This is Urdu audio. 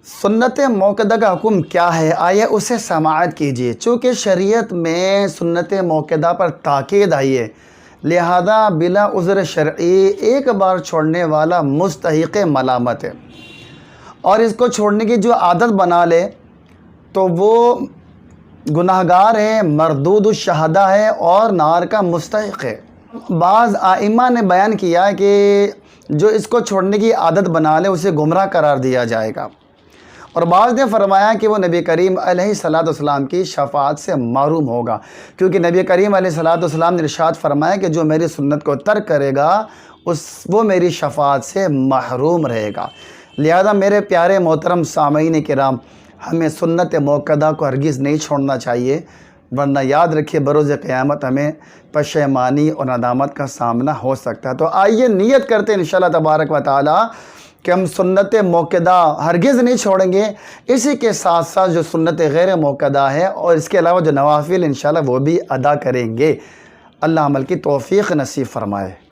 سنت موقدہ کا حکم کیا ہے؟ آئیے اسے سماعت کیجیے۔ چونکہ شریعت میں سنت موقدہ پر تاکید آئی ہے، لہذا بلا عذر شرعی ایک بار چھوڑنے والا مستحق ملامت ہے، اور اس کو چھوڑنے کی جو عادت بنا لے تو وہ گناہگار ہے، مردود الشہدہ ہے اور نار کا مستحق ہے۔ بعض ائمہ نے بیان کیا کہ جو اس کو چھوڑنے کی عادت بنا لے اسے گمراہ قرار دیا جائے گا، اور بعض نے فرمایا کہ وہ نبی کریم علیہ السلام کی شفاعت سے محروم ہوگا، کیونکہ نبی کریم علیہ السلام نے ارشاد فرمایا کہ جو میری سنت کو ترک کرے گا وہ میری شفاعت سے محروم رہے گا۔ لہذا میرے پیارے محترم سامعین کرام، ہمیں سنت موقدہ کو ہرگز نہیں چھوڑنا چاہیے، ورنہ یاد رکھیے بروز قیامت ہمیں پشیمانی اور ندامت کا سامنا ہو سکتا ہے۔ تو آئیے نیت کرتے ہیں انشاءاللہ تبارک و تعالی کہ ہم سنت موقدہ ہرگز نہیں چھوڑیں گے، اسی کے ساتھ ساتھ جو سنت غیر موقدہ ہے اور اس کے علاوہ جو نوافل انشاءاللہ وہ بھی ادا کریں گے۔ اللہ عمل کی توفیق نصیب فرمائے۔